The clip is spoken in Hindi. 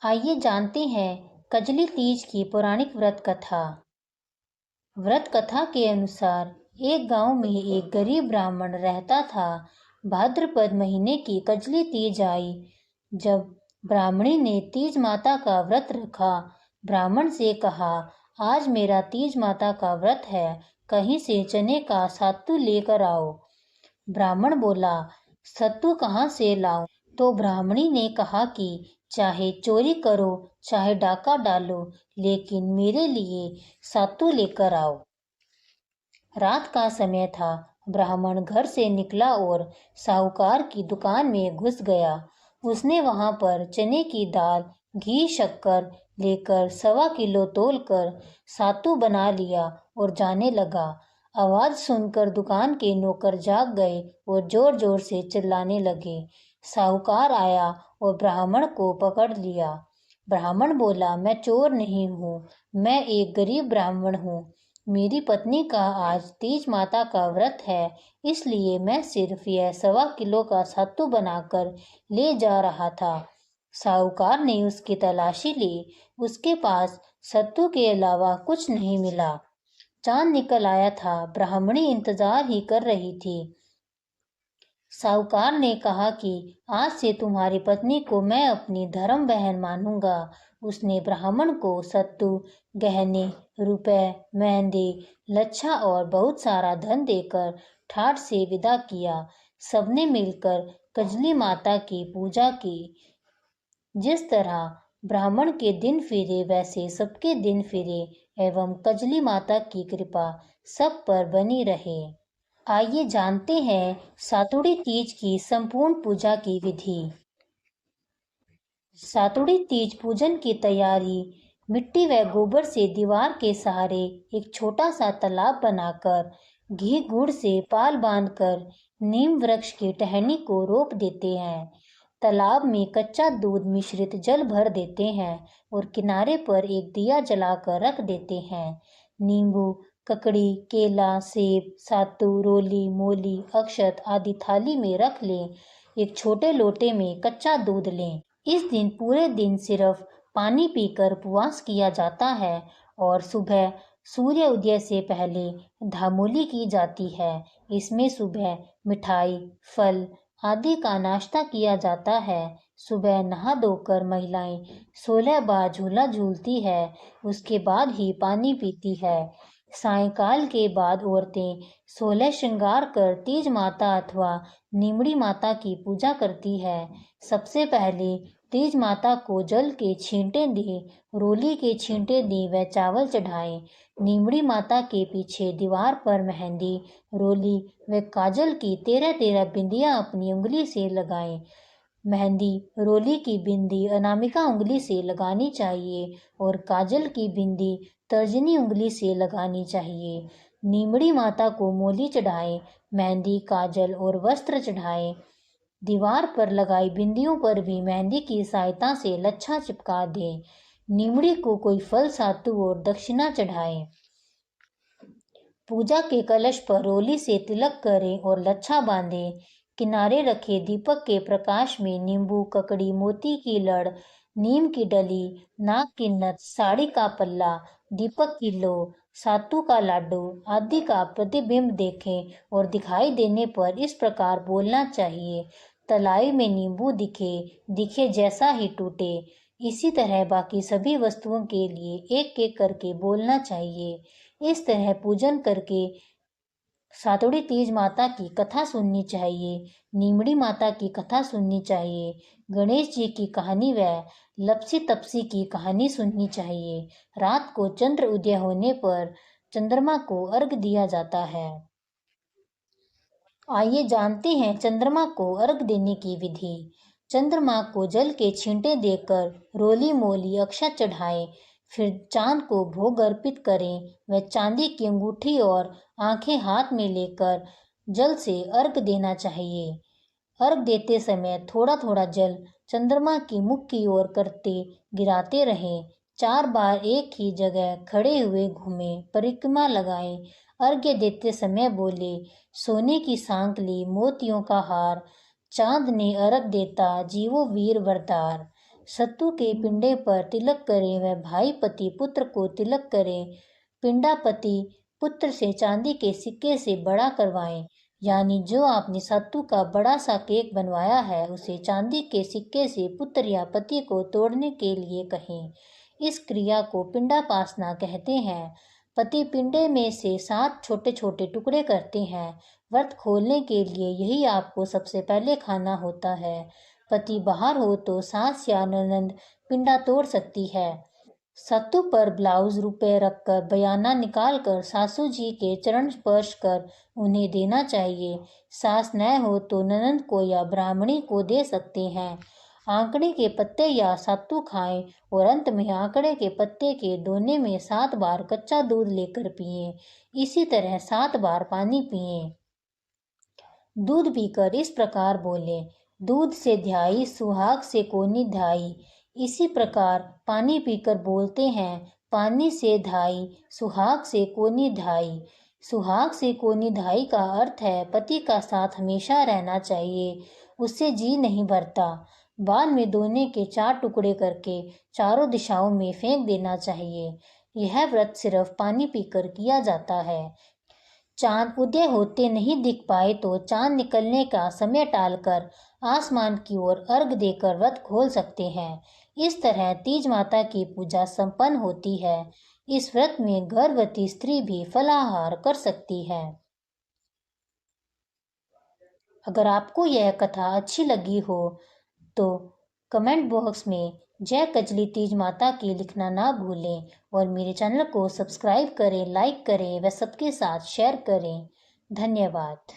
आइए जानते हैं कजली तीज की पौराणिक व्रत कथा। व्रत कथा के अनुसार एक गांव में एक गरीब ब्राह्मण रहता था। भाद्रपद महीने की कजली तीज आई। जब ब्राह्मणी ने तीज माता का व्रत रखा, ब्राह्मण से कहा, आज मेरा तीज माता का व्रत है, कहीं से चने का सातू लेकर आओ। ब्राह्मण बोला, सत्तू कहाँ से लाऊं? तो ब्राह्मणी ने कहा कि चाहे चोरी करो, चाहे डाका डालो, लेकिन मेरे लिए सातू लेकर आओ। रात का समय था। ब्राह्मण घर से निकला और साहूकार की दुकान में घुस गया। उसने वहां पर चने की दाल, घी, शक्कर लेकर 1.25 किलो तोलकर सातू बना लिया और जाने लगा। आवाज सुनकर दुकान के नौकर जाग गए और जोर जोर से चिल्लाने लगे। साहूकार आया और ब्राह्मण को पकड़ लिया। ब्राह्मण बोला, मैं चोर नहीं हूँ, मैं एक गरीब ब्राह्मण हूँ। मेरी पत्नी का आज तीज माता का व्रत है, इसलिए मैं सिर्फ यह 1.25 किलो का सत्तू बनाकर ले जा रहा था। साहूकार ने उसकी तलाशी ली। उसके पास सत्तू के अलावा कुछ नहीं मिला। चांद निकल आया था। ब्राह्मणी इंतजार ही कर रही थी। साहूकार ने कहा कि आज से तुम्हारी पत्नी को मैं अपनी धर्म बहन मानूंगा। उसने ब्राह्मण को सत्तू, गहने, रुपए, मेहंदी, लच्छा और बहुत सारा धन देकर ठाठ से विदा किया। सबने मिलकर कजली माता की पूजा की। जिस तरह ब्राह्मण के दिन फिरे, वैसे सबके दिन फिरे एवं कजली माता की कृपा सब पर बनी रहे। आइए जानते हैं सातुड़ी तीज की संपूर्ण पूजा की विधि। सातुड़ी तीज पूजन की तैयारी। मिट्टी व गोबर से दीवार के सहारे एक छोटा सा तालाब बनाकर घी गुड़ से पाल बांधकर नीम वृक्ष की टहनी को रोप देते हैं। तालाब में कच्चा दूध मिश्रित जल भर देते हैं और किनारे पर एक दिया जलाकर रख देते हैं। नींबू, ककड़ी, केला, सेब, सातू, रोली, मोली, अक्षत आदि थाली में रख लें। एक छोटे लोटे में कच्चा दूध लें। इस दिन पूरे दिन सिर्फ पानी पीकर उपवास किया जाता है और सुबह सूर्य उदय से पहले धामोली की जाती है। इसमें सुबह मिठाई, फल आदि का नाश्ता किया जाता है। सुबह नहा धोकर महिलाएं 16 बार झूला झूलती है, उसके बाद ही पानी पीती है। सायंकाल के बाद औरतें 16 श्रृंगार कर तीज माता अथवा नीमड़ी माता की पूजा करती है। सबसे पहले तीज माता को जल के छींटे दें, रोली के छींटे दें व चावल चढ़ाएं। नीमड़ी माता के पीछे दीवार पर मेहंदी, रोली व काजल की 13-13 बिंदियां अपनी उंगली से लगाएं। मेहंदी, रोली की बिंदी अनामिका उंगली से लगानी चाहिए और काजल की बिंदी तर्जनी उंगली से लगानी चाहिए। नीमड़ी माता को मोली चढ़ाएं, मेहंदी, काजल और वस्त्र चढ़ाएं। दीवार पर लगाई बिंदियों पर भी मेहंदी की सहायता से लच्छा चिपका दें। नीमड़ी को कोई फल, सातू और दक्षिणा चढ़ाएं। पूजा के कलश पर रोली से तिलक करें और लच्छा बांधें। किनारे रखे दीपक के प्रकाश में नींबू, ककड़ी, मोती की लड़, नीम की डली, नाग की नथ, साड़ी का पल्ला, दीपक की लो, सातू का लाडू आदि का प्रतिबिंब देखें और दिखाई देने पर इस प्रकार बोलना चाहिए, तलाई में नींबू दिखे, दिखे जैसा ही टूटे। इसी तरह बाकी सभी वस्तुओं के लिए एक एक करके बोलना चाहिए। इस तरह पूजन करके सातुड़ी तीज माता की कथा सुननी चाहिए, नीमड़ी माता की कथा सुननी चाहिए, गणेश जी की कहानी व लपसी तपसी की कहानी सुननी चाहिए। रात को चंद्र उदय होने पर चंद्रमा को अर्घ दिया जाता है। आइए जानते हैं चंद्रमा को अर्घ देने की विधि। चंद्रमा को जल के छींटे देकर रोली, मोली, अक्षत चढ़ाएं। फिर चांद को भोग अर्पित करें व चांदी की अंगूठी और आंखें हाथ में लेकर जल से अर्घ देना चाहिए। अर्घ देते समय थोड़ा थोड़ा जल चंद्रमा की मुख की ओर करते गिराते रहें। 4 बार एक ही जगह खड़े हुए घूमें, परिक्रमा लगाएं। अर्घ्य देते समय बोले, सोने की सांकली, मोतियों का हार, चांद ने अर्घ देता, जीवो वीर वरदार। सत्तू के पिंडे पर तिलक करे, वह भाई पति पुत्र को तिलक करे। पिंडा पति पुत्र से चांदी के सिक्के से बड़ा करवाएं, यानी जो आपने सत्तू का बड़ा सा केक बनवाया है उसे चांदी के सिक्के से पुत्र या पति को तोड़ने के लिए कहें। इस क्रिया को पिंडापासना कहते हैं। पति पिंडे में से 7 छोटे छोटे टुकड़े करते हैं। व्रत खोलने के लिए यही आपको सबसे पहले खाना होता है। पति बाहर हो तो सास या ननंद पिंडा तोड़ सकती है। सत्तू पर ब्लाउज रुपए रखकर बयाना निकालकर सासू जी के चरण स्पर्श कर उन्हें देना चाहिए। सास न हो तो ननंद को या ब्राह्मणी को दे सकते हैं। आंकड़े के पत्ते या सत्तू खाएं और अंत में आंकड़े के पत्ते के दोने में 7 बार कच्चा दूध लेकर पिएं। इसी तरह 7 बार पानी पिएं। दूध पीकर इस प्रकार बोले, दूध से ध्याई सुहाग से कोनी ध्याई। इसी प्रकार पानी पीकर बोलते हैं, पानी से धाई सुहाग से कोनी धाई। सुहाग से कोनी धाई का अर्थ है पति का साथ हमेशा रहना चाहिए, उससे जी नहीं भरता। बाद में दोने के 4 टुकड़े करके चारों दिशाओं में फेंक देना चाहिए। यह व्रत सिर्फ पानी पीकर किया जाता है। चांद उदय होते नहीं दिख पाए तो चांद निकलने का समय टालकर आसमान की ओर अर्घ देकर व्रत खोल सकते हैं। इस तरह तीज माता की पूजा संपन्न होती है। इस व्रत में गर्भवती स्त्री भी फलाहार कर सकती है। अगर आपको यह कथा अच्छी लगी हो तो कमेंट बॉक्स में जय कजली तीज माता की लिखना ना भूलें और मेरे चैनल को सब्सक्राइब करें, लाइक करें व सबके साथ शेयर करें। धन्यवाद।